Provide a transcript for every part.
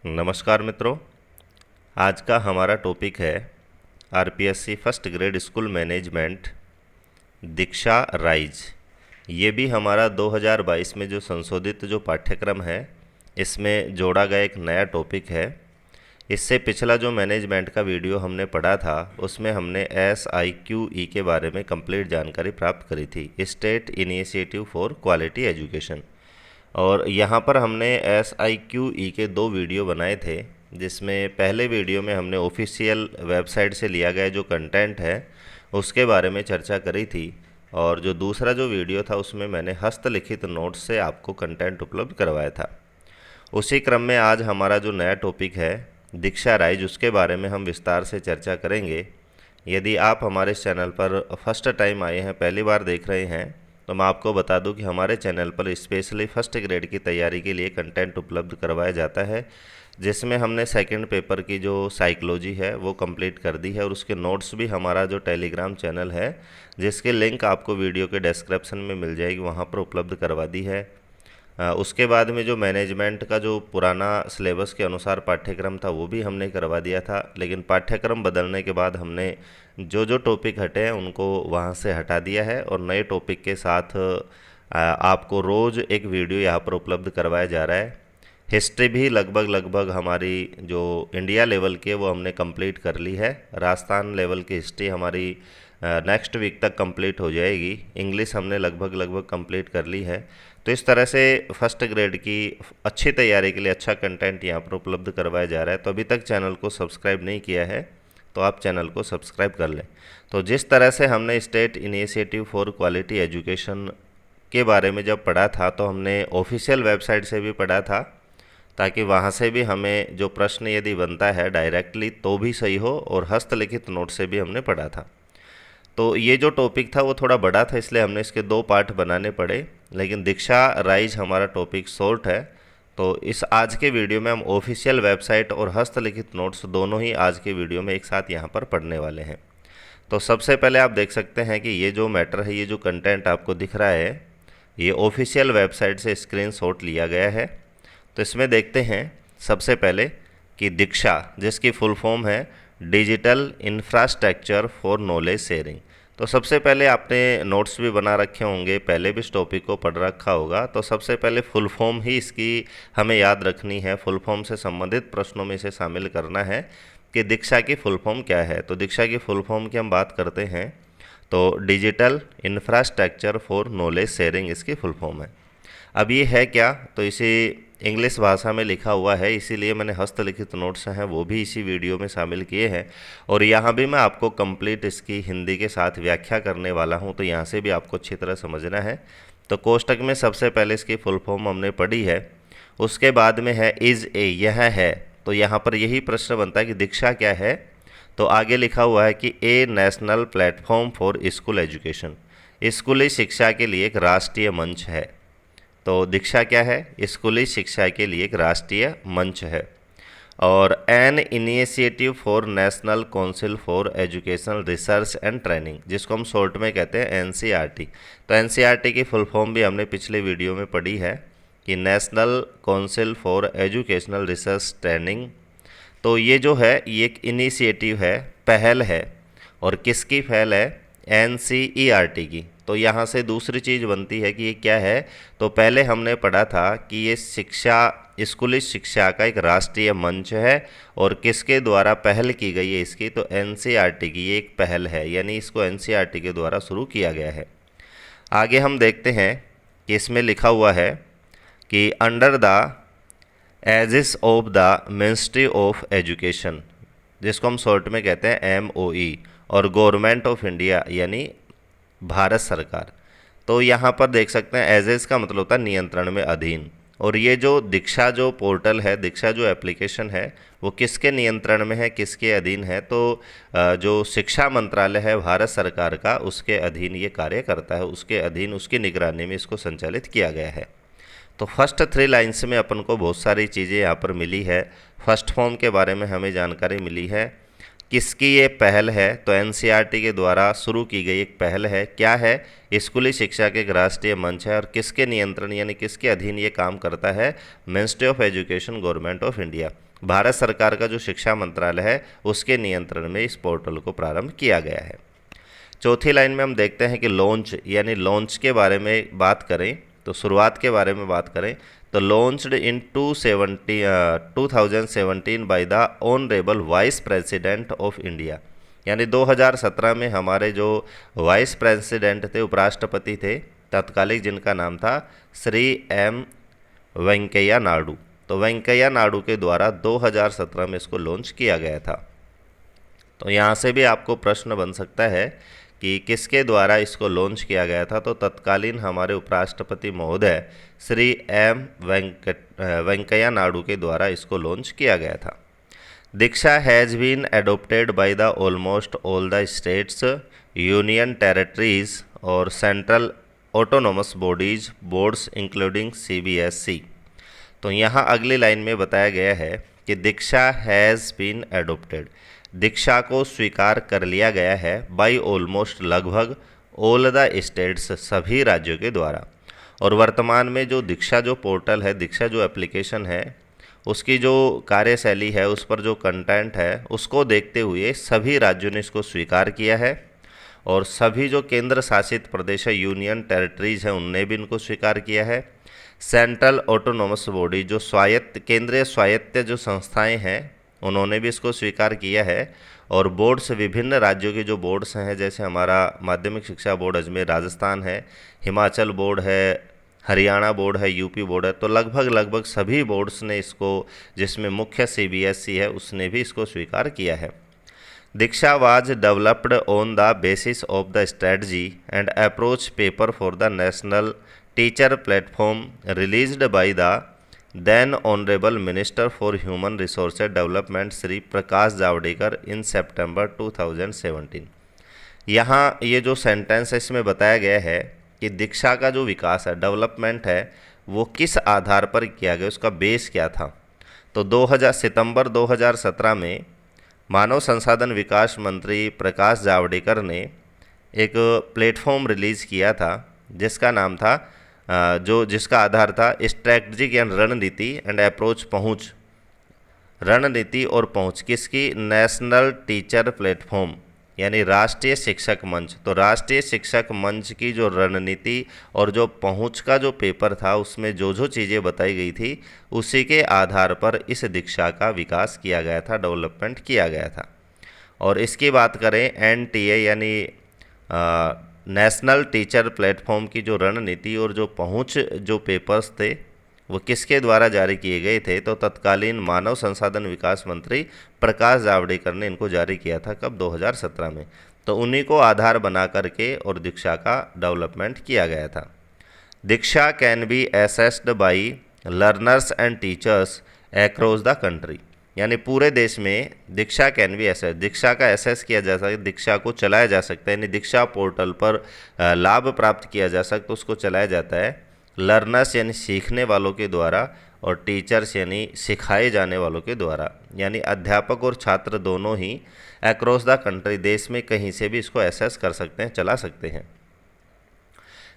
नमस्कार मित्रों। आज का हमारा टॉपिक है RPSC first grade school management Diksha rise. ये भी हमारा 2022 में जो संशोधित जो पाठ्यक्रम है इसमें जोड़ा गया एक नया टॉपिक है। इससे पिछला जो मैनेजमेंट का वीडियो हमने पढ़ा था उसमें हमने SIQE के बारे में कंप्लीट जानकारी प्राप्त करी थी, state initiative for quality education. और यहाँ पर हमने SIQE के 2 वीडियो बनाए थे, जिसमें पहले वीडियो में हमने ऑफिशियल वेबसाइट से लिया गया जो कंटेंट है उसके बारे में चर्चा करी थी, और जो दूसरा जो वीडियो था उसमें मैंने हस्तलिखित नोट्स से आपको कंटेंट उपलब्ध करवाया था। उसी क्रम में आज हमारा जो नया टॉपिक है दीक्षा राइज, उसके बारे में हम विस्तार से चर्चा करेंगे। यदि आप हमारे इस चैनल पर फर्स्ट टाइम आए हैं, पहली बार देख रहे हैं, तो मैं आपको बता दूं कि हमारे चैनल पर स्पेशली फर्स्ट ग्रेड की तैयारी के लिए कंटेंट उपलब्ध करवाया जाता है, जिसमें हमने सेकंड पेपर की जो साइकोलॉजी है वो कंप्लीट कर दी है, और उसके नोट्स भी हमारा जो टेलीग्राम चैनल है जिसके लिंक आपको वीडियो के डिस्क्रिप्शन में मिल जाएगी, वहाँ पर उपलब्ध करवा दी है। उसके बाद में जो मैनेजमेंट का जो पुराना सिलेबस के अनुसार पाठ्यक्रम था वो भी हमने करवा दिया था, लेकिन पाठ्यक्रम बदलने के बाद हमने जो जो टॉपिक हटे हैं उनको वहाँ से हटा दिया है, और नए टॉपिक के साथ आपको रोज़ एक वीडियो यहाँ पर उपलब्ध करवाया जा रहा है। हिस्ट्री भी लगभग हमारी जो इंडिया लेवल की है वो हमने कंप्लीट कर ली है। राजस्थान लेवल की हिस्ट्री हमारी नेक्स्ट वीक तक कंप्लीट हो जाएगी। इंग्लिश हमने लगभग कंप्लीट कर ली है। तो इस तरह से फर्स्ट ग्रेड की अच्छी तैयारी के लिए अच्छा कंटेंट यहाँ पर उपलब्ध करवाया जा रहा है। तो अभी तक चैनल को सब्सक्राइब नहीं किया है तो आप चैनल को सब्सक्राइब कर लें। तो जिस तरह से हमने state initiative for quality education के बारे में जब पढ़ा था तो हमने ऑफिशियल वेबसाइट से भी पढ़ा था, ताकि वहाँ से भी हमें जो प्रश्न यदि बनता है डायरेक्टली तो भी सही हो, और हस्तलिखित नोट से भी हमने पढ़ा था। तो ये जो टॉपिक था वो थोड़ा बड़ा था, इसलिए हमने इसके 2 पार्ट बनाने पड़े, लेकिन दीक्षा राइज हमारा टॉपिक शॉर्ट है। तो इस आज के वीडियो में हम ऑफिशियल वेबसाइट और हस्तलिखित नोट्स दोनों ही आज के वीडियो में एक साथ यहाँ पर पढ़ने वाले हैं। तो सबसे पहले आप देख सकते हैं कि ये जो मैटर है, ये जो कंटेंट आपको दिख रहा है, ये ऑफिशियल वेबसाइट से स्क्रीनशॉट लिया गया है। तो इसमें देखते हैं सबसे पहले कि दीक्षा, जिसकी फुल फॉर्म है digital infrastructure for knowledge sharing. तो सबसे पहले आपने नोट्स भी बना रखे होंगे, पहले भी इस टॉपिक को पढ़ रखा होगा, तो सबसे पहले फुल फॉर्म ही इसकी हमें याद रखनी है। फुल फॉर्म से संबंधित प्रश्नों में इसे शामिल करना है कि दीक्षा की फुल फॉर्म क्या है। तो दीक्षा की फुल फॉर्म की हम बात करते हैं तो digital infrastructure for knowledge sharing इसकी फुल फॉर्म है। अब ये है क्या, तो इसे इंग्लिश भाषा में लिखा हुआ है, इसीलिए मैंने हस्तलिखित नोट्स हैं वो भी इसी वीडियो में शामिल किए हैं, और यहाँ भी मैं आपको कंप्लीट इसकी हिंदी के साथ व्याख्या करने वाला हूँ, तो यहाँ से भी आपको अच्छी तरह समझना है। तो कोष्टक में सबसे पहले इसकी फुल फॉर्म हमने पढ़ी है, उसके बाद में है इज़ ए, यह है। तो यहाँ पर यही प्रश्न बनता है कि दीक्षा क्या है, तो आगे लिखा हुआ है कि a national platform for school education, स्कूली शिक्षा के लिए एक राष्ट्रीय मंच है। तो दीक्षा क्या है, स्कूली शिक्षा के लिए एक राष्ट्रीय मंच है। और an initiative for national council for educational research and training, जिसको हम शॉर्ट में कहते हैं NCERT। तो NCERT की फुल फॉर्म भी हमने पिछले वीडियो में पढ़ी है कि national council for educational research training. तो ये जो है ये एक इनिशिएटिव है, पहल है, और किसकी पहल है, NCERT की। तो यहाँ से दूसरी चीज़ बनती है कि ये क्या है, तो पहले हमने पढ़ा था कि ये शिक्षा, स्कूली शिक्षा का एक राष्ट्रीय मंच है, और किसके द्वारा पहल की गई है इसकी, तो NCERT की ये एक पहल है, यानी इसको NCERT के द्वारा शुरू किया गया है। आगे हम देखते हैं कि इसमें लिखा हुआ है कि under the aegis of the ministry of education, जिसको हम शॉर्ट में कहते हैं MOE, और गवर्नमेंट ऑफ इंडिया यानी भारत सरकार। तो यहाँ पर देख सकते हैं एजेस का मतलब होता है नियंत्रण में, अधीन। और ये जो दीक्षा जो पोर्टल है, दीक्षा जो एप्लीकेशन है, वो किसके नियंत्रण में है, किसके अधीन है, तो जो शिक्षा मंत्रालय है भारत सरकार का, उसके अधीन ये कार्य करता है, उसके अधीन, उसकी निगरानी में इसको संचालित किया गया है। तो फर्स्ट 3 लाइन्स में अपन को बहुत सारी चीज़ें यहाँ पर मिली है। फर्स्ट फॉर्म के बारे में हमें जानकारी मिली है, किसकी ये पहल है? तो एनसीईआरटी के द्वारा शुरू की गई एक पहल है। क्या है? स्कूली शिक्षा के एक राष्ट्रीय मंच है। और किसके नियंत्रण यानी किसके अधीन ये काम करता है? Ministry of education, government of India, Bharat सरकार का जो शिक्षा मंत्रालय है उसके नियंत्रण में इस पोर्टल को प्रारंभ किया गया है। चौथी लाइन में हम देखते हैं कि लॉन्च यानी लॉन्च के बारे में बात करें तो शुरुआत के बारे में बात करें तो launched in 2017 by the honourable vice president of India, यानी 2017 में हमारे जो वाइस प्रेसिडेंट थे, उपराष्ट्रपति थे तत्कालिक, जिनका नाम था श्री एम वेंकैया नायडू। तो वेंकैया नायडू के द्वारा 2017 में इसको लॉन्च किया गया था। तो यहाँ से भी आपको प्रश्न बन सकता है कि किसके द्वारा इसको लॉन्च किया गया था? तो तत्कालीन हमारे उपराष्ट्रपति महोदय श्री एम वेंकैया नायडू के द्वारा इसको लॉन्च किया गया था। Diksha has been adopted by the almost all the states, union territories और central autonomous bodies boards including CBSE। तो यहाँ अगली लाइन में बताया गया है कि दीक्षा हैज़ बीन एडोप्टेड, दीक्षा को स्वीकार कर लिया गया है बाय ऑलमोस्ट लगभग ऑल द स्टेट्स, सभी राज्यों के द्वारा। और वर्तमान में जो दीक्षा जो पोर्टल है, दीक्षा जो एप्लीकेशन है, उसकी जो कार्यशैली है, उस पर जो कंटेंट है, उसको देखते हुए सभी राज्यों ने इसको स्वीकार किया है। और सभी जो केंद्र शासित प्रदेश है, यूनियन टेरिटरीज हैं, उनने भी इनको स्वीकार किया है। सेंट्रल ऑटोनोमस बॉडी, जो स्वायत्त केंद्रीय स्वायत्त जो संस्थाएं हैं, उन्होंने भी इसको स्वीकार किया है। और बोर्ड्स, विभिन्न राज्यों के जो बोर्ड्स हैं, जैसे हमारा माध्यमिक शिक्षा बोर्ड अजमेर राजस्थान है, हिमाचल बोर्ड है, हरियाणा बोर्ड है, यूपी बोर्ड है, तो लगभग सभी बोर्ड्स ने इसको, जिसमें मुख्य CBSE है, उसने भी इसको स्वीकार किया है। Diksha was developed on the basis of the strategy and approach paper for the national teacher platform released by the then honourable minister for human resources development Shri Prakash Javadekar in September 2017। यहाँ ये जो सेंटेंस है इसमें बताया गया है कि दीक्षा का जो विकास है, डेवलपमेंट है, वो किस आधार पर किया गया, उसका बेस क्या था। तो सितंबर 2017 में मानव संसाधन विकास मंत्री प्रकाश जावड़ेकर ने एक प्लेटफॉर्म रिलीज़ किया था जिसका नाम था जिसका आधार था स्ट्रैटेजिक एंड रणनीति एंड अप्रोच, पहुंच, रणनीति और पहुंच, किसकी? नेशनल टीचर प्लेटफॉर्म यानी राष्ट्रीय शिक्षक मंच। तो राष्ट्रीय शिक्षक मंच की जो रणनीति और जो पहुंच का जो पेपर था, उसमें जो जो चीज़ें बताई गई थी, उसी के आधार पर इस दीक्षा का विकास किया गया था, डेवलपमेंट किया गया था। और इसकी बात करें NTA यानी नेशनल टीचर प्लेटफॉर्म की जो रणनीति और जो पहुंच जो पेपर्स थे, वो किसके द्वारा जारी किए गए थे? तो तत्कालीन मानव संसाधन विकास मंत्री प्रकाश जावड़ेकर ने इनको जारी किया था। कब? 2017 में। तो उन्हीं को आधार बना करके और दीक्षा का डेवलपमेंट किया गया था। Diksha can be accessed by learners and teachers across the country, यानी पूरे देश में Diksha can be access, Diksha का एसेस किया जा सकता है, दीक्षा को चलाया जा सकता है, यानी दीक्षा पोर्टल पर लाभ प्राप्त किया जा सकता है, उसको चलाया जाता है लर्नर्स यानी सीखने वालों के द्वारा और टीचर्स यानी सिखाए जाने वालों के द्वारा, यानी अध्यापक और छात्र दोनों ही अक्रॉस द कंट्री, देश में कहीं से भी इसको एसेस कर सकते हैं, चला सकते हैं।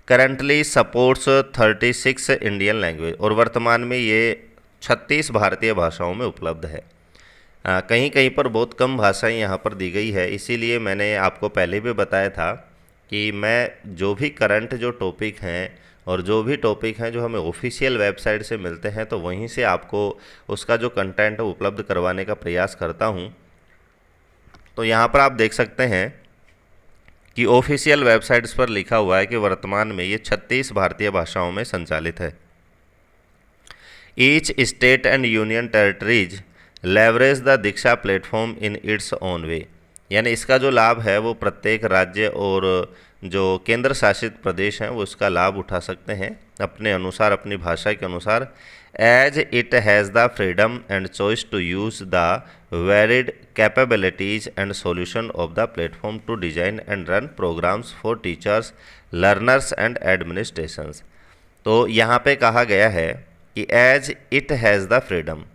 करंटली सपोर्ट्स 36 इंडियन लैंग्वेज, और वर्तमान में ये 36 भारतीय भाषाओं में उपलब्ध है। कहीं कहीं पर बहुत कम भाषाएं यहाँ पर दी गई है, इसीलिए मैंने आपको पहले भी बताया था कि मैं जो भी करंट जो टॉपिक हैं और जो भी टॉपिक हैं जो हमें ऑफिशियल वेबसाइट से मिलते हैं, तो वहीं से आपको उसका जो कंटेंट है उपलब्ध करवाने का प्रयास करता हूं। तो यहाँ पर आप देख सकते हैं कि ऑफिशियल वेबसाइट्स पर लिखा हुआ है कि वर्तमान में ये 36 भारतीय भाषाओं में संचालित है। Each state and union territories leverage the Diksha platform in its own way, यानी इसका जो लाभ है वो प्रत्येक राज्य और जो केंद्र शासित प्रदेश हैं वो इसका लाभ उठा सकते हैं अपने अनुसार, अपनी भाषा के अनुसार। As it has the freedom and choice to use the varied capabilities and solution of the platform to design and run programmes for teachers, learners and administrations. तो यहाँ पे कहा गया है कि as it has the freedom,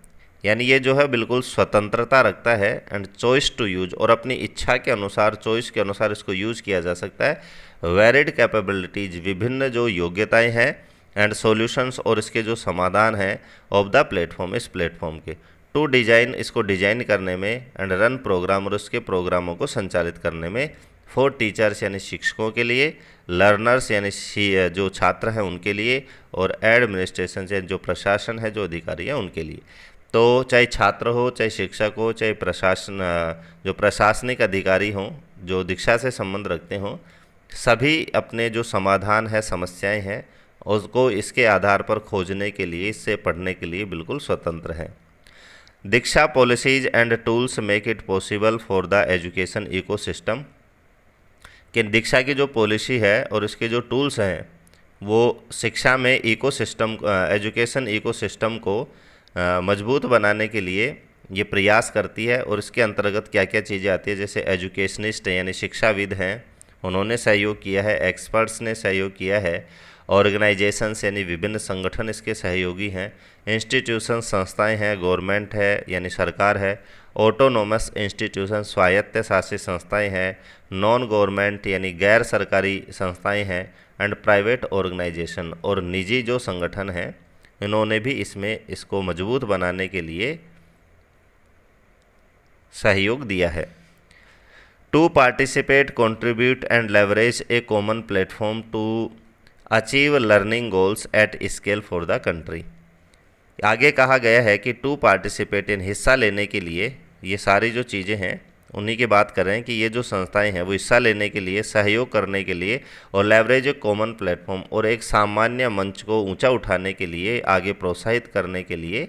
यानी ये जो है बिल्कुल स्वतंत्रता रखता है एंड चॉइस टू यूज, और अपनी इच्छा के अनुसार, चॉइस के अनुसार इसको यूज किया जा सकता है। वेरिड कैपेबिलिटीज, विभिन्न जो योग्यताएं हैं, एंड सॉल्यूशंस, और इसके जो समाधान हैं ऑफ द प्लेटफॉर्म, इस प्लेटफॉर्म के, टू डिजाइन, इसको डिजाइन करने में, एंड रन प्रोग्राम, और उसके प्रोग्रामों को संचालित करने में, फॉर टीचर्स यानी शिक्षकों के लिए, लर्नर्स यानी जो छात्र हैं उनके लिए, और एडमिनिस्ट्रेशन यानी जो प्रशासन है, जो अधिकारी हैं उनके लिए। तो चाहे छात्र हो, चाहे शिक्षक हो, चाहे प्रशासन, जो प्रशासनिक अधिकारी हों जो दीक्षा से संबंध रखते हों, सभी अपने जो समाधान है, समस्याएं हैं, उसको इसके आधार पर खोजने के लिए, इससे पढ़ने के लिए बिल्कुल स्वतंत्र हैं। Diksha policies and tools make it possible for the education ecosystem, कि दीक्षा की जो पॉलिसी है और इसके जो टूल्स हैं वो शिक्षा में इकोसिस्टम, एजुकेशन इकोसिस्टम को मजबूत बनाने के लिए ये प्रयास करती है। और इसके अंतर्गत क्या क्या चीज़ें आती है, जैसे एजुकेशनिस्ट यानी शिक्षाविद हैं, उन्होंने सहयोग किया है, एक्सपर्ट्स ने सहयोग किया है, ऑर्गेनाइजेशंस यानी विभिन्न संगठन इसके सहयोगी हैं, इंस्टीट्यूशन संस्थाएं हैं, गवर्नमेंट है यानी सरकार है, ऑटोनोमस इंस्टीट्यूशन स्वायत्त शासित संस्थाएं हैं, नॉन गवर्नमेंट यानी गैर सरकारी संस्थाएं हैं, एंड प्राइवेट ऑर्गेनाइजेशन, और निजी जो संगठन हैं, इन्होंने भी इसमें इसको मजबूत बनाने के लिए सहयोग दिया है। To participate, contribute and leverage a common platform to achieve learning goals at scale for the country. आगे कहा गया है कि टू पार्टिसिपेट इन, हिस्सा लेने के लिए, ये सारी जो चीज़ें हैं उन्हीं की बात कर रहे हैं कि ये जो संस्थाएं हैं वो हिस्सा लेने के लिए, सहयोग करने के लिए, और लेवरेज ए कॉमन प्लेटफॉर्म, और एक सामान्य मंच को ऊंचा उठाने के लिए, आगे प्रोत्साहित करने के लिए,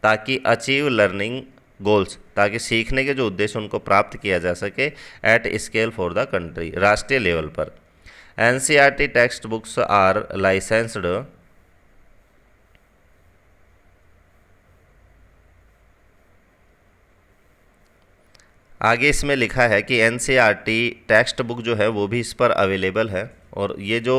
ताकि अचीव लर्निंग गोल्स, ताकि सीखने के जो उद्देश्य उनको प्राप्त किया जा सके, at scale for the country, राष्ट्रीय लेवल पर। NCERT text books are licensed, आगे इसमें लिखा है कि एनसीईआरटी टेक्स्ट बुक जो है वो भी इस पर अवेलेबल है, और ये जो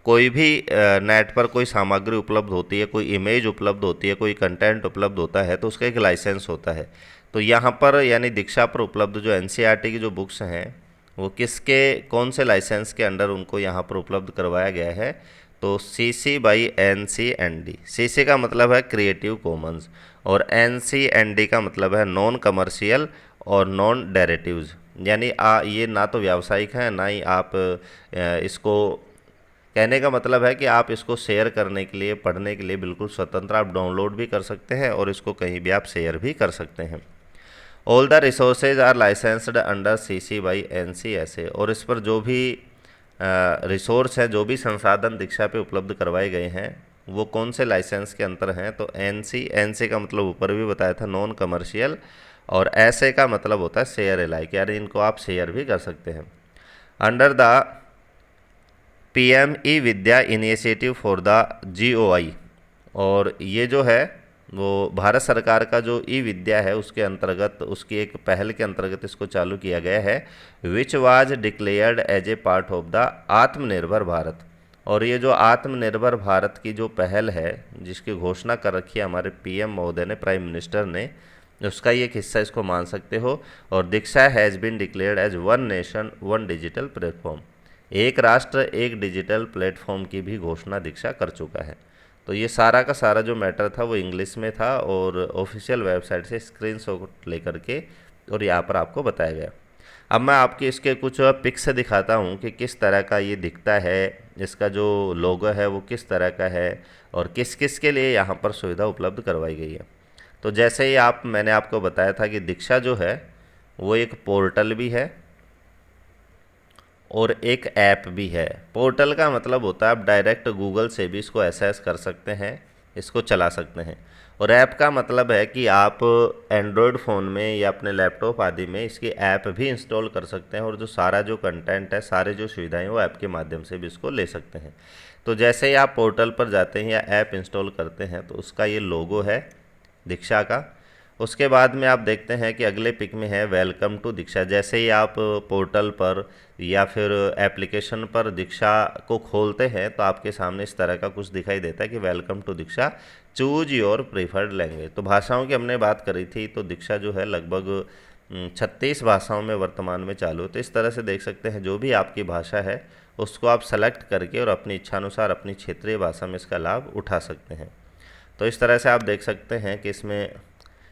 कोई भी नेट पर कोई सामग्री उपलब्ध होती है, कोई इमेज उपलब्ध होती है, कोई कंटेंट उपलब्ध होता है, तो उसका एक लाइसेंस होता है। तो यहाँ पर यानी दीक्षा पर उपलब्ध जो एनसीईआरटी की जो बुक्स हैं वो किसके, कौन से लाइसेंस के अंडर उनको यहाँ पर उपलब्ध करवाया गया है, तो CC बाई NCND। CC का मतलब है क्रिएटिव कॉमन्स, और NCND का मतलब है नॉन कमर्शियल और नॉन डेरेटिव्स, यानी ये ना तो व्यावसायिक है, ना ही आप इसको, कहने का मतलब है कि आप इसको शेयर करने के लिए, पढ़ने के लिए बिल्कुल स्वतंत्र, आप डाउनलोड भी कर सकते हैं और इसको कहीं भी आप शेयर भी कर सकते हैं। All the resources are licensed under CC by NCSA, और इस पर जो भी रिसोर्स है, जो भी संसाधन दीक्षा पे उपलब्ध करवाए गए हैं, वो कौन से लाइसेंस के अंतर हैं, तो NC का मतलब ऊपर भी बताया था नॉन कमर्शियल, और SA का मतलब होता है शेयर एलाइक, यानी इनको आप शेयर भी कर सकते हैं। Under the PM e Vidya initiative for the GOI, और ये जो है वो भारत सरकार का जो ई-विद्या है उसके अंतर्गत, उसकी एक पहल के अंतर्गत इसको चालू किया गया है, which was declared as a part of the Aatmanirbhar Bharat. और ये जो आत्मनिर्भर भारत की जो पहल है, जिसकी घोषणा कर रखी है हमारे PM महोदय ने, प्राइम मिनिस्टर ने, उसका ये एक हिस्सा इसको मान सकते हो। और Diksha has been declared as one nation one digital platform, एक राष्ट्र एक डिजिटल प्लेटफॉर्म की भी घोषणा दीक्षा कर चुका है। तो ये सारा का सारा जो मैटर था वो इंग्लिश में था, और ऑफिशियल वेबसाइट से स्क्रीनशॉट लेकर के और यहाँ पर आपको बताया गया। अब मैं आपके इसके कुछ पिक्स दिखाता हूँ कि किस तरह का ये दिखता है, इसका जो लोगो है वो किस तरह का है, और किस किस के लिए यहाँ पर सुविधा उपलब्ध करवाई गई है। तो जैसे ही मैंने आपको बताया था कि दीक्षा जो है वो एक पोर्टल भी है और एक ऐप भी है। पोर्टल का मतलब होता है आप डायरेक्ट गूगल से भी इसको एक्सेस कर सकते हैं, इसको चला सकते हैं। और ऐप का मतलब है कि आप एंड्रॉयड फ़ोन में या अपने लैपटॉप आदि में इसकी ऐप भी इंस्टॉल कर सकते हैं, और जो सारा जो कंटेंट है, सारे जो सुविधाएं, वो ऐप के माध्यम से भी इसको ले सकते हैं। तो जैसे ही आप पोर्टल पर जाते हैं या ऐप इंस्टॉल करते हैं तो उसका ये लोगो है दीक्षा का, उसके बाद में आप देखते हैं कि अगले पिक में है वेलकम टू दीक्षा। जैसे ही आप पोर्टल पर या फिर एप्लीकेशन पर दीक्षा को खोलते हैं तो आपके सामने इस तरह का कुछ दिखाई देता है कि welcome to Diksha, choose your preferred language. तो भाषाओं की हमने बात करी थी, तो दीक्षा जो है लगभग 36 भाषाओं में वर्तमान में चालू है। तो इस तरह से देख सकते हैं जो भी आपकी भाषा है उसको आप सेलेक्ट करके और अपनी इच्छानुसार अपनी क्षेत्रीय भाषा में इसका लाभ उठा सकते हैं। तो इस तरह से आप देख सकते हैं कि इसमें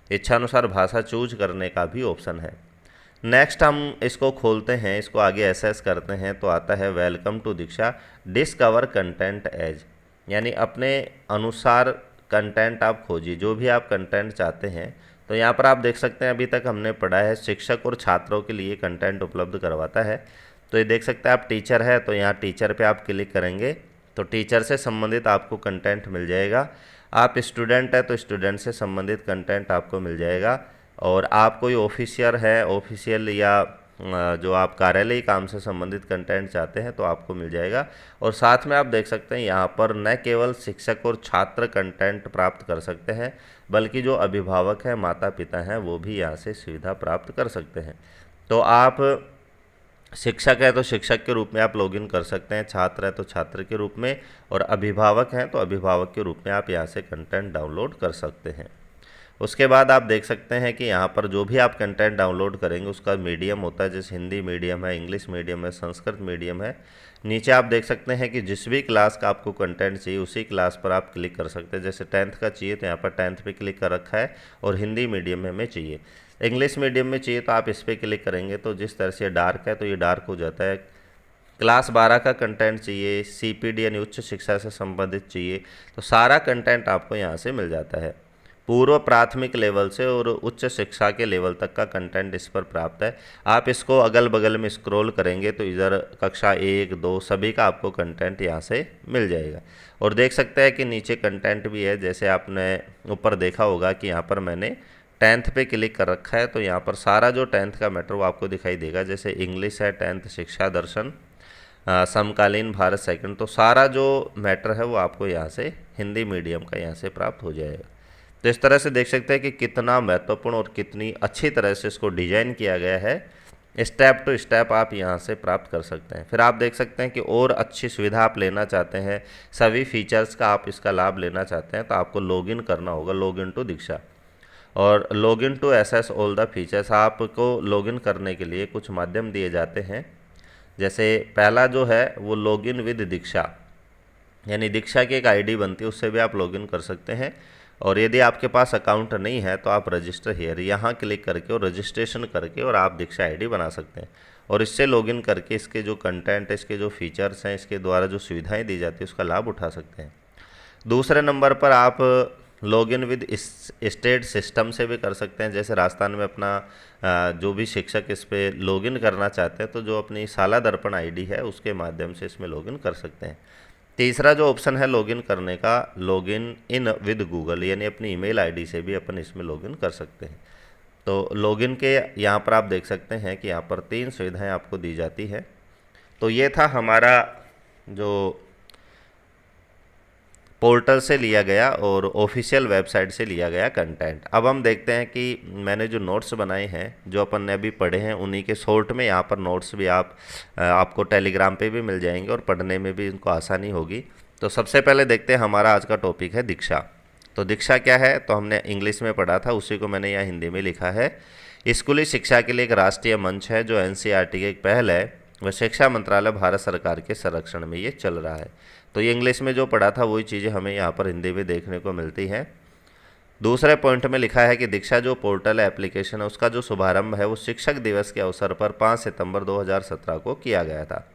इच्छानुसार भाषा चूज करने का भी ऑप्शन है। नेक्स्ट हम इसको खोलते हैं, इसको आगे एसेस करते हैं तो आता है welcome to Diksha, discover content as, यानी अपने अनुसार कंटेंट आप खोजिए, जो भी आप कंटेंट चाहते हैं। तो यहाँ पर आप देख सकते हैं अभी तक हमने पढ़ा है शिक्षक और छात्रों के लिए कंटेंट उपलब्ध करवाता है। तो ये देख सकते हैं आप टीचर है तो यहाँ टीचर पे आप क्लिक करेंगे तो टीचर से संबंधित आपको कंटेंट मिल जाएगा। आप स्टूडेंट है तो स्टूडेंट से संबंधित कंटेंट आपको मिल जाएगा। और आप कोई ऑफिशियल या जो आप कार्यालयी काम से संबंधित कंटेंट चाहते हैं तो आपको मिल जाएगा। और साथ में आप देख सकते हैं यहाँ पर न केवल शिक्षक और छात्र कंटेंट प्राप्त कर सकते हैं बल्कि जो अभिभावक हैं, माता पिता हैं, वो भी यहाँ से सुविधा प्राप्त कर सकते हैं। तो आप शिक्षक है तो शिक्षक के रूप में आप लॉगिन कर सकते हैं, छात्र है तो छात्र के रूप में, और अभिभावक हैं तो अभिभावक के रूप में आप यहाँ से कंटेंट डाउनलोड कर सकते हैं। उसके बाद आप देख सकते हैं कि यहाँ पर जो भी आप कंटेंट डाउनलोड करेंगे उसका मीडियम होता है, जैसे हिंदी मीडियम है, इंग्लिश मीडियम है, संस्कृत मीडियम है। नीचे आप देख सकते हैं कि जिस भी क्लास का आपको कंटेंट चाहिए उसी क्लास पर आप क्लिक कर सकते हैं। जैसे 10th का चाहिए तो यहाँ पर 10th पे क्लिक कर रखा है, और हिंदी मीडियम में हमें चाहिए, इंग्लिश मीडियम में चाहिए तो आप इस पर क्लिक करेंगे तो जिस तरह से डार्क है तो ये डार्क हो जाता है। क्लास 12 का कंटेंट चाहिए, CPD यानी उच्च शिक्षा से संबंधित चाहिए, तो सारा कंटेंट आपको यहाँ से मिल जाता है। पूर्व प्राथमिक लेवल से और उच्च शिक्षा के लेवल तक का कंटेंट इस पर प्राप्त है। आप इसको अगल बगल में स्क्रॉल करेंगे तो इधर कक्षा 1, 2 सभी का आपको कंटेंट यहाँ से मिल जाएगा। और देख सकते हैं कि नीचे कंटेंट भी है, जैसे आपने ऊपर देखा होगा कि यहाँ पर मैंने 10th पे क्लिक कर रखा है तो यहाँ पर सारा जो 10th का मैटर वो आपको दिखाई देगा। जैसे इंग्लिश है 10th शिक्षा दर्शन, समकालीन भारत सेकंड, तो सारा जो मैटर है वो आपको यहाँ से हिंदी मीडियम का यहाँ से प्राप्त हो जाएगा। तो इस तरह से देख सकते हैं कि कितना महत्वपूर्ण और कितनी अच्छी तरह से इसको डिजाइन किया गया है। स्टेप टू स्टेप आप यहाँ से प्राप्त कर सकते हैं। फिर आप देख सकते हैं कि और अच्छी सुविधा आप लेना चाहते हैं, सभी फीचर्स का आप इसका लाभ लेना चाहते हैं तो आपको लॉगिन करना होगा, लॉगिन टू दीक्षा, और login to access all the features. आपको लॉगिन करने के लिए कुछ माध्यम दिए जाते हैं। जैसे पहला जो है वो लॉगिन विद दीक्षा, यानी दीक्षा की एक आईडी बनती है, उससे भी आप लॉगिन कर सकते हैं। और यदि आपके पास अकाउंट नहीं है तो आप रजिस्टर हियर यहाँ क्लिक करके और रजिस्ट्रेशन करके और आप दीक्षा आईडी बना सकते हैं, और इससे लॉगिन करके इसके जो कंटेंट है, इसके जो फीचर्स हैं, इसके द्वारा जो सुविधाएं दी जाती है उसका लाभ उठा सकते हैं। दूसरे नंबर पर आप लॉगिन विद स्टेट सिस्टम से भी कर सकते हैं। जैसे राजस्थान में अपना जो भी शिक्षक इस पर लॉगिन करना चाहते हैं तो जो अपनी शाला दर्पण आईडी है उसके माध्यम से इसमें लॉगिन कर सकते हैं। तीसरा जो ऑप्शन है लॉगिन करने का, लॉगिन इन विद गूगल, यानी अपनी ईमेल आईडी से भी अपन इसमें लॉगिन कर सकते हैं। तो लॉगिन के यहाँ पर आप देख सकते हैं कि यहाँ पर 3 सुविधाएं आपको दी जाती है। तो ये था हमारा जो पोर्टल से लिया गया और ऑफिशियल वेबसाइट से लिया गया कंटेंट। अब हम देखते हैं कि मैंने जो नोट्स बनाए हैं, जो अपन ने अभी पढ़े हैं, उन्हीं के शॉर्ट में यहाँ पर नोट्स भी आपको टेलीग्राम पे भी मिल जाएंगे और पढ़ने में भी इनको आसानी होगी। तो सबसे पहले देखते हैं, हमारा आज का टॉपिक है दीक्षा। तो दीक्षा क्या है, तो हमने इंग्लिश में पढ़ा था, उसी को मैंने यहाँ हिंदी में लिखा है। स्कूली शिक्षा के लिए एक राष्ट्रीय मंच है जो NCERT की एक पहल है, वह शिक्षा मंत्रालय भारत सरकार के संरक्षण में ये चल रहा है। तो ये इंग्लिश में जो पढ़ा था वही चीज़ें हमें यहाँ पर हिंदी में देखने को मिलती हैं। दूसरे पॉइंट में लिखा है कि दीक्षा जो पोर्टल एप्लीकेशन है उसका जो शुभारंभ है वो शिक्षक दिवस के अवसर पर 5 सितंबर 2017 को किया गया था।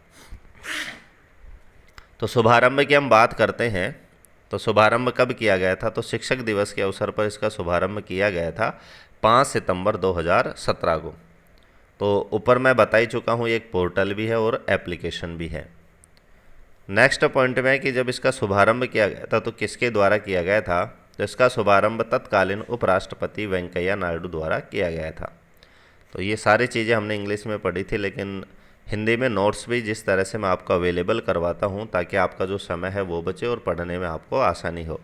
तो शुभारंभ की हम बात करते हैं, तो शुभारंभ कब किया गया था, तो शिक्षक दिवस के अवसर पर इसका शुभारंभ किया गया था 5 सितंबर 2017 को। तो ऊपर मैं बता ही चुका हूँ, एक पोर्टल भी है और एप्लीकेशन भी है। नेक्स्ट पॉइंट में कि जब इसका शुभारंभ किया गया था तो किसके द्वारा किया गया था, तो इसका शुभारंभ तत्कालीन उपराष्ट्रपति वेंकैया नायडू द्वारा किया गया था। तो ये सारी चीज़ें हमने इंग्लिश में पढ़ी थी, लेकिन हिंदी में नोट्स भी जिस तरह से मैं आपको अवेलेबल करवाता हूँ ताकि आपका जो समय है वो बचे और पढ़ने में आपको आसानी हो।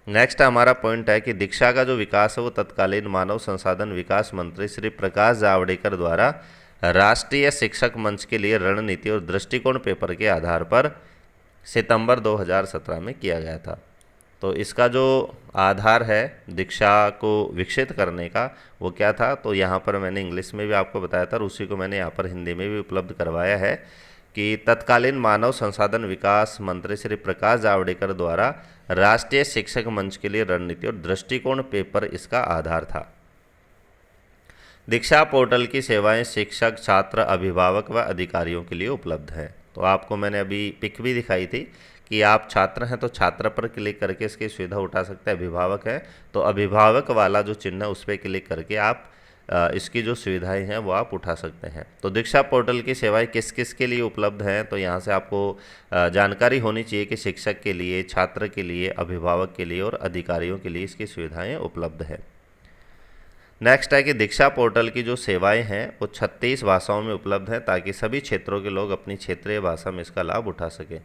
नेक्स्ट हमारा पॉइंट है कि दीक्षा का जो विकास है वो तत्कालीन मानव संसाधन विकास मंत्री श्री प्रकाश जावड़ेकर द्वारा राष्ट्रीय शिक्षक मंच के लिए रणनीति और दृष्टिकोण पेपर के आधार पर सितंबर 2017 में किया गया था। तो इसका जो आधार है दीक्षा को विकसित करने का वो क्या था, तो यहाँ पर मैंने इंग्लिश में भी आपको बताया था और उसी को मैंने यहाँ पर हिंदी में भी उपलब्ध करवाया है कि तत्कालीन मानव संसाधन विकास मंत्री श्री प्रकाश जावड़ेकर द्वारा राष्ट्रीय शिक्षक मंच के लिए रणनीति और दृष्टिकोण पेपर इसका आधार था। दीक्षा पोर्टल की सेवाएं शिक्षक, छात्र, अभिभावक व अधिकारियों के लिए उपलब्ध हैं। तो आपको मैंने अभी पिक भी दिखाई थी कि आप छात्र हैं तो छात्र पर क्लिक करके इसकी सुविधा उठा सकते हैं, अभिभावक है तो अभिभावक वाला जो चिन्ह है उस पर क्लिक करके आप इसकी जो सुविधाएं हैं वो आप उठा सकते हैं। तो दीक्षा पोर्टल की सेवाएं किस किस के लिए उपलब्ध हैं, तो यहाँ से आपको जानकारी होनी चाहिए कि शिक्षक के लिए, छात्र के लिए, अभिभावक के लिए और अधिकारियों के लिए इसकी सुविधाएं उपलब्ध है। नेक्स्ट है कि दीक्षा पोर्टल की जो सेवाएं हैं वो 36 भाषाओं में उपलब्ध हैं ताकि सभी क्षेत्रों के लोग अपनी क्षेत्रीय भाषा में इसका लाभ उठा सकें।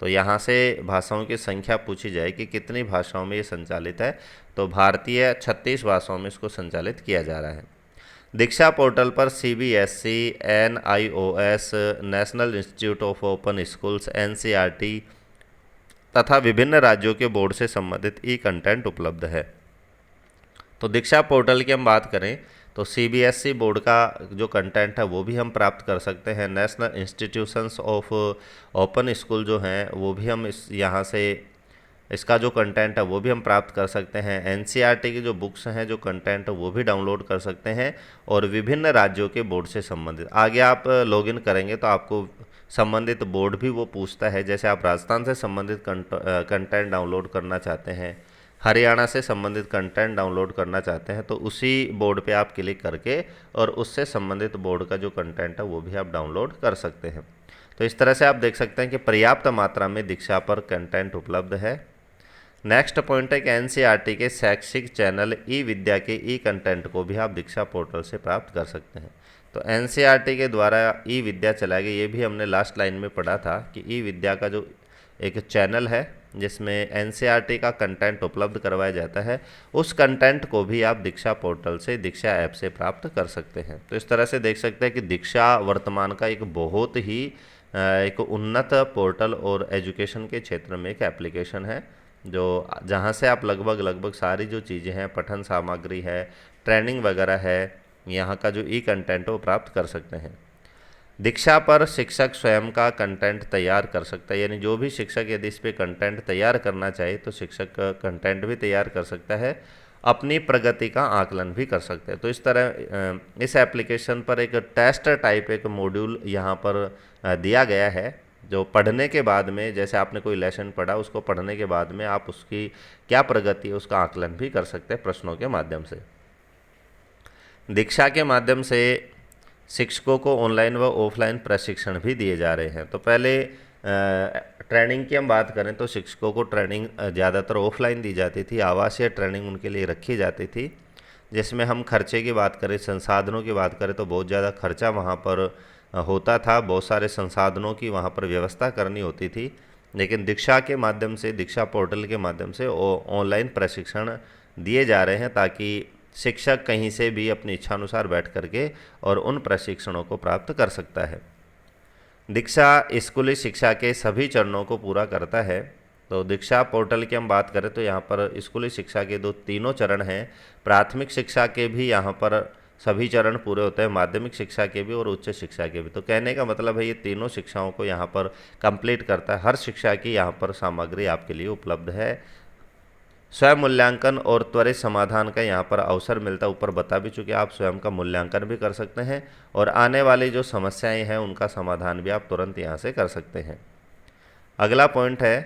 तो यहाँ से भाषाओं की संख्या पूछी जाए कि कितनी भाषाओं में ये संचालित है, तो भारतीय 36 भाषाओं में इसको संचालित किया जा रहा है। दीक्षा पोर्टल पर CBSE, NIOS, national institute of open schools, NCERT तथा विभिन्न राज्यों के बोर्ड से संबंधित ई कंटेंट उपलब्ध है। तो दीक्षा पोर्टल की हम बात करें तो CBSE बोर्ड का जो कंटेंट है वो भी हम प्राप्त कर सकते हैं। National institutions of open school जो हैं वो भी हम यहाँ से इसका जो कंटेंट है वो भी हम प्राप्त कर सकते हैं। NCERT की जो बुक्स हैं, जो कंटेंट है वो भी डाउनलोड कर सकते हैं और विभिन्न राज्यों के बोर्ड से संबंधित आगे आप लॉगिन करेंगे तो आपको संबंधित बोर्ड भी वो पूछता है। जैसे आप राजस्थान से संबंधित कंटेंट डाउनलोड करना चाहते हैं, हरियाणा से संबंधित कंटेंट डाउनलोड करना चाहते हैं, तो उसी बोर्ड पे आप क्लिक करके और उससे संबंधित बोर्ड का जो कंटेंट है वो भी आप डाउनलोड कर सकते हैं। तो इस तरह से आप देख सकते हैं कि पर्याप्त मात्रा में दीक्षा पर कंटेंट उपलब्ध है। नेक्स्ट पॉइंट है कि NCERT के शैक्षिक चैनल ई विद्या के ई कंटेंट को भी आप दीक्षा पोर्टल से प्राप्त कर सकते हैं। तो NCERT के द्वारा ई विद्या चलाया गया, ये भी हमने लास्ट लाइन में पढ़ा था कि ई विद्या का जो एक चैनल है जिसमें NCERT का कंटेंट उपलब्ध करवाया जाता है, उस कंटेंट को भी आप दीक्षा पोर्टल से, दीक्षा ऐप से प्राप्त कर सकते हैं। तो इस तरह से देख सकते हैं कि दीक्षा वर्तमान का एक बहुत ही एक उन्नत पोर्टल और एजुकेशन के क्षेत्र में एक एप्लीकेशन है जो जहाँ से आप लगभग सारी जो चीज़ें हैं, पठन सामग्री है, ट्रेनिंग वगैरह है, यहाँ का जो ई कंटेंट है वो प्राप्त कर सकते हैं। दीक्षा पर शिक्षक स्वयं का कंटेंट तैयार कर सकता है, यानी जो भी शिक्षक यदि इस पर कंटेंट तैयार करना चाहे तो शिक्षक कंटेंट भी तैयार कर सकता है, अपनी प्रगति का आकलन भी कर सकते हैं। तो इस तरह इस एप्लीकेशन पर एक टेस्ट टाइप एक मॉड्यूल यहाँ पर दिया गया है जो पढ़ने के बाद में, जैसे आपने कोई लेसन पढ़ा, उसको पढ़ने के बाद में आप उसकी क्या प्रगति है उसका आकलन भी कर सकते हैं प्रश्नों के माध्यम से। दीक्षा के माध्यम से शिक्षकों को ऑनलाइन व ऑफलाइन प्रशिक्षण भी दिए जा रहे हैं। तो पहले ट्रेनिंग की हम बात करें तो शिक्षकों को ट्रेनिंग ज़्यादातर ऑफलाइन दी जाती थी, आवासीय ट्रेनिंग उनके लिए रखी जाती थी, जिसमें हम खर्चे की बात करें, संसाधनों की बात करें तो बहुत ज़्यादा खर्चा वहाँ पर होता था, बहुत सारे संसाधनों की वहाँ पर व्यवस्था करनी होती थी। लेकिन दीक्षा के माध्यम से, दीक्षा पोर्टल के माध्यम से ऑनलाइन प्रशिक्षण दिए जा रहे हैं ताकि शिक्षक कहीं से भी अपनी इच्छानुसार बैठ करके और उन प्रशिक्षणों को प्राप्त कर सकता है। दीक्षा स्कूली शिक्षा के सभी चरणों को पूरा करता है। तो दीक्षा पोर्टल की हम बात करें तो यहाँ पर स्कूली शिक्षा के तीनों चरण हैं। प्राथमिक शिक्षा के भी यहाँ पर सभी चरण पूरे होते हैं, माध्यमिक शिक्षा के भी और उच्च शिक्षा के भी। तो कहने का मतलब है ये तीनों शिक्षाओं को यहाँ पर कंप्लीट करता है। हर शिक्षा की यहाँ पर सामग्री आपके लिए उपलब्ध है। स्वयं मूल्यांकन और त्वरित समाधान का यहाँ पर अवसर मिलता है, ऊपर बता भी चुके, आप स्वयं का मूल्यांकन भी कर सकते हैं और आने वाली जो समस्याएं हैं उनका समाधान भी आप तुरंत यहाँ से कर सकते हैं। अगला पॉइंट है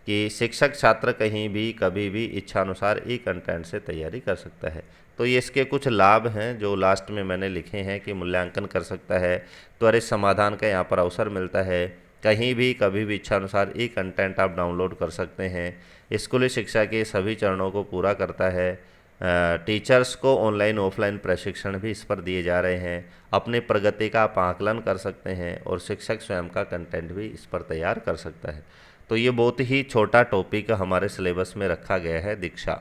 कि शिक्षक छात्र कहीं भी कभी भी इच्छानुसार ई कंटेंट से तैयारी कर सकता है। तो ये इसके कुछ लाभ हैं जो लास्ट में मैंने लिखे हैं कि मूल्यांकन कर सकता है, त्वरित समाधान का यहाँ पर अवसर मिलता है, कहीं भी कभी भी इच्छानुसार ई कंटेंट आप डाउनलोड कर सकते हैं, स्कूली शिक्षा के सभी चरणों को पूरा करता है, टीचर्स को ऑनलाइन ऑफलाइन प्रशिक्षण भी इस पर दिए जा रहे हैं, अपनी प्रगति का आप आकलन कर सकते हैं और शिक्षक स्वयं का कंटेंट भी इस पर तैयार कर सकता है। तो ये बहुत ही छोटा टॉपिक हमारे सिलेबस में रखा गया है, दीक्षा।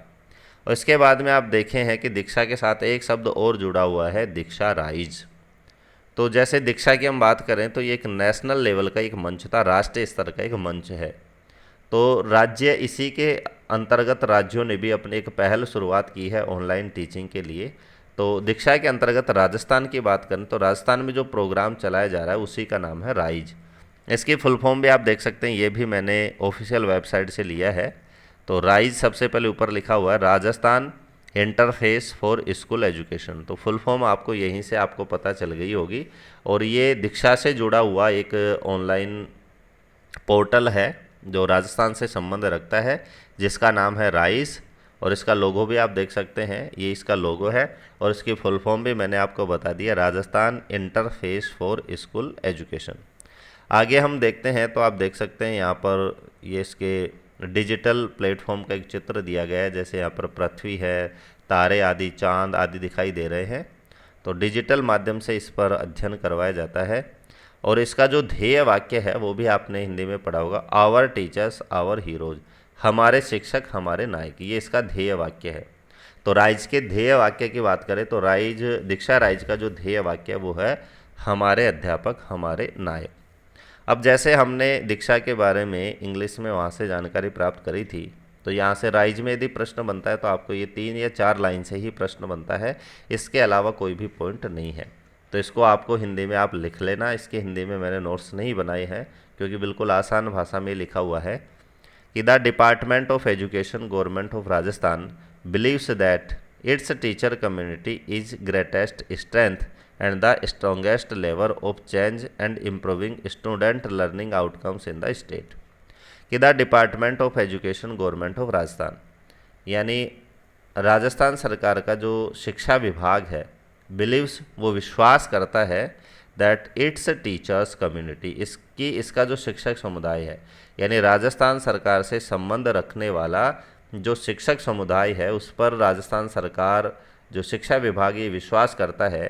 और इसके बाद में आप देखें हैं कि दीक्षा के साथ एक शब्द और जुड़ा हुआ है, दीक्षा राइज। तो जैसे दीक्षा की हम बात करें तो ये एक नेशनल लेवल का एक मंच था, राष्ट्रीय स्तर का एक मंच है। तो राज्य, इसी के अंतर्गत राज्यों ने भी अपनी एक पहल शुरुआत की है ऑनलाइन टीचिंग के लिए। तो दीक्षा के अंतर्गत राजस्थान की बात करें तो राजस्थान में जो प्रोग्राम चलाया जा रहा है उसी का नाम है राइज। इसकी फुल फॉर्म भी आप देख सकते हैं, ये भी मैंने ऑफिशियल वेबसाइट से लिया है। तो राइज सबसे पहले ऊपर लिखा हुआ है Rajasthan interface for school education. तो फुल फॉर्म आपको यहीं से आपको पता चल गई होगी। और ये दीक्षा से जुड़ा हुआ एक ऑनलाइन पोर्टल है जो राजस्थान से संबंध रखता है, जिसका नाम है राइज। और इसका लोगो भी आप देख सकते हैं, ये इसका लोगो है। और इसकी फुल फॉर्म भी मैंने आपको बता दिया, Rajasthan interface for school education. आगे हम देखते हैं तो आप देख सकते हैं यहाँ पर ये इसके डिजिटल प्लेटफॉर्म का एक चित्र दिया गया है। जैसे यहाँ पर पृथ्वी है, तारे आदि, चांद आदि दिखाई दे रहे हैं। तो डिजिटल माध्यम से इस पर अध्ययन करवाया जाता है। और इसका जो ध्येय वाक्य है वो भी आपने हिंदी में पढ़ा होगा, आवर टीचर्स आवर हीरोज, हमारे शिक्षक हमारे नायक, ये इसका ध्येय वाक्य है। तो राइज के ध्येय वाक्य की बात करें तो राइज, दीक्षा राइज का जो ध्येय वाक्य है वो है हमारे अध्यापक हमारे नायक। अब जैसे हमने दीक्षा के बारे में इंग्लिश में वहाँ से जानकारी प्राप्त करी थी, तो यहाँ से राइज में यदि प्रश्न बनता है तो आपको ये 3 या 4 लाइन से ही प्रश्न बनता है, इसके अलावा कोई भी पॉइंट नहीं है। तो इसको आपको हिंदी में आप लिख लेना। इसके हिंदी में मैंने नोट्स नहीं बनाए हैं क्योंकि बिल्कुल आसान भाषा में लिखा हुआ है कि the department of education government of Rajasthan believes that it's teacher community is greatest strength and the strongest lever of change and improving student learning outcomes in the state। कि the department of education government of Rajasthan, यानी राजस्थान सरकार का जो शिक्षा विभाग है, beliefs वो विश्वास करता है, दैट इट्स टीचर्स कम्युनिटी, इसका जो शिक्षक समुदाय है, यानी राजस्थान सरकार से संबंध रखने वाला जो शिक्षक समुदाय है उस पर राजस्थान सरकार, जो शिक्षा विभाग, ये विश्वास करता है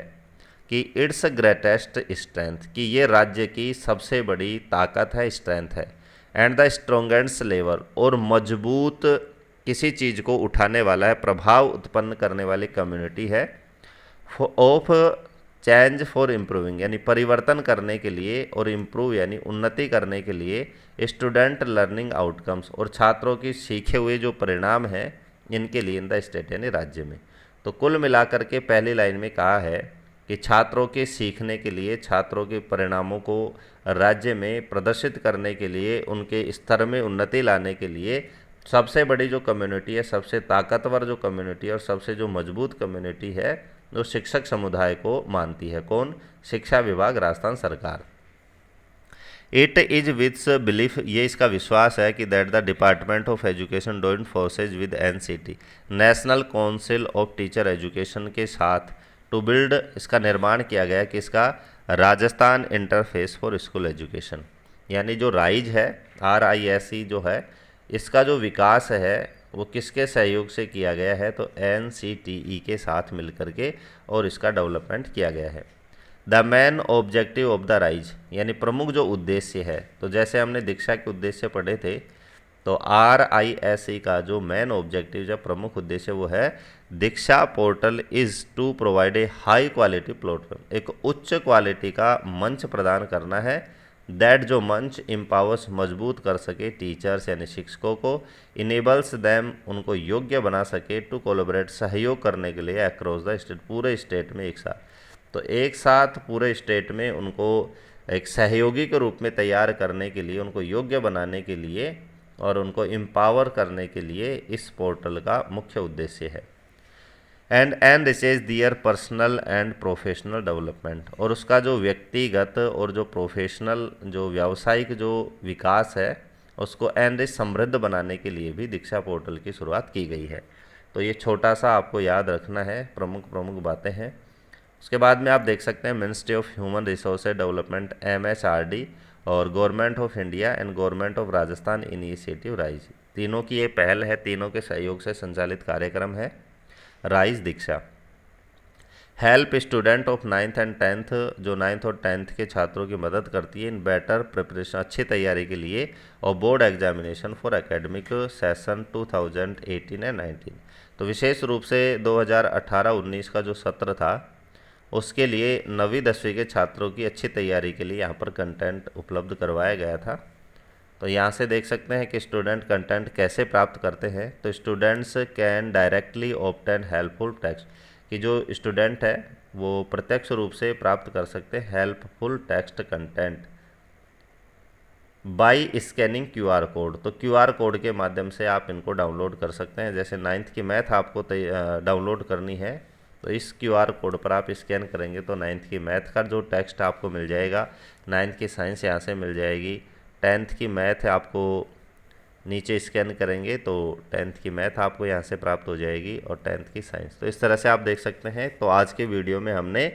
कि इट्स ग्रेटेस्ट स्ट्रेंथ, कि ये राज्य की सबसे बड़ी ताकत है, स्ट्रेंथ है, एंड द स्ट्रोंगेस्ट लेवर, और मजबूत किसी चीज़ को उठाने वाला है, प्रभाव उत्पन्न करने वाली कम्युनिटी है, ऑफ चेंज फॉर इम्प्रूविंग, यानी परिवर्तन करने के लिए, और इम्प्रूव यानी उन्नति करने के लिए, स्टूडेंट लर्निंग आउटकम्स, और छात्रों की सीखे हुए जो परिणाम हैं इनके लिए, इन द स्टेट यानी राज्य में। तो कुल मिलाकर के पहली लाइन में कहा है कि छात्रों के सीखने के लिए, छात्रों के परिणामों को राज्य में प्रदर्शित करने के लिए, उनके स्तर में उन्नति लाने के लिए सबसे बड़ी जो कम्युनिटी है, सबसे ताकतवर जो कम्युनिटी है और सबसे जो मजबूत कम्युनिटी है, जो शिक्षक समुदाय को मानती है। कौन? शिक्षा विभाग, राजस्थान सरकार। इट इज विथ्स बिलीफ, ये इसका विश्वास है कि that the department of education joint forces with NCT, national council of teacher education के साथ टू बिल्ड, इसका निर्माण किया गया कि इसका Rajasthan interface for school education, यानी जो राइज है, RISE जो है, इसका जो विकास है वो किसके सहयोग से किया गया है? तो NCTE के साथ मिलकर के और इसका डेवलपमेंट किया गया है। The main objective of the rise, यानी प्रमुख जो उद्देश्य है, तो जैसे हमने दीक्षा के उद्देश्य पढ़े थे, तो RISE का जो मेन ऑब्जेक्टिव, जो प्रमुख उद्देश्य वो है, Diksha portal is to provide a high quality platform, एक उच्च क्वालिटी का मंच प्रदान करना है, दैट जो मंच एम्पावर्स, मजबूत कर सके टीचर्स यानी शिक्षकों को, इनेबल्स दैम, उनको योग्य बना सके, टू कोलैबोरेट, सहयोग करने के लिए, अक्रॉस द स्टेट, पूरे स्टेट में एक साथ, तो एक साथ पूरे स्टेट में उनको एक सहयोगी के रूप में तैयार करने के लिए, उनको योग्य बनाने के लिए और उनको एम्पावर करने के लिए इस पोर्टल का मुख्य उद्देश्य है। And riches their personal and professional development, और उसका जो व्यक्तिगत और जो प्रोफेशनल, जो व्यावसायिक जो विकास है, उसको एंड समृद्ध बनाने के लिए भी दीक्षा पोर्टल की शुरुआत की गई है। तो ये छोटा सा आपको याद रखना है, प्रमुख बातें हैं। उसके बाद में आप देख सकते हैं ministry of human resources development MHRD और government of India and government of Rajasthan initiative rise, तीनों की ये पहल है, तीनों के सहयोग से संचालित कार्यक्रम है rise Diksha. Help student of ninth and tenth, जो नाइन्थ और टेंथ के छात्रों की मदद करती है इन बेटर प्रिपरेशन, अच्छी तैयारी के लिए, और board examination for academic session 2018 and 19। तो विशेष रूप से 2018-19 का जो सत्र था उसके लिए 9वीं-10वीं के छात्रों की अच्छी तैयारी के लिए यहाँ पर कंटेंट उपलब्ध करवाया गया था। तो यहाँ से देख सकते हैं कि स्टूडेंट कंटेंट कैसे प्राप्त करते हैं। तो students can directly obtain helpful text, कि जो स्टूडेंट है वो प्रत्यक्ष रूप से प्राप्त कर सकते हैं helpful text content bye scanning QR code. तो क्यूआर कोड के माध्यम से आप इनको डाउनलोड कर सकते हैं। जैसे नाइन्थ की मैथ आपको डाउनलोड करनी है तो इस क्यूआर कोड पर आप स्कैन करेंगे तो नाइन्थ की मैथ का जो टेक्स्ट आपको मिल जाएगा, नाइन्थ की साइंस यहाँ से मिल जाएगी, टेंथ की मैथ आपको नीचे स्कैन करेंगे तो टेंथ की मैथ आपको यहाँ से प्राप्त हो जाएगी और टेंथ की साइंस। तो इस तरह से आप देख सकते हैं। तो आज के वीडियो में हमने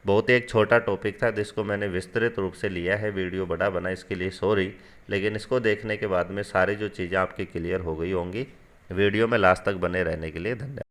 बहुत ही एक छोटा टॉपिक था जिसको मैंने विस्तृत रूप से लिया है। वीडियो बड़ा बना इसके लिए सॉरी, लेकिन इसको देखने के बाद में सारी जो चीज़ें आपकी क्लियर हो गई होंगी। वीडियो में लास्ट तक बने रहने के लिए धन्यवाद।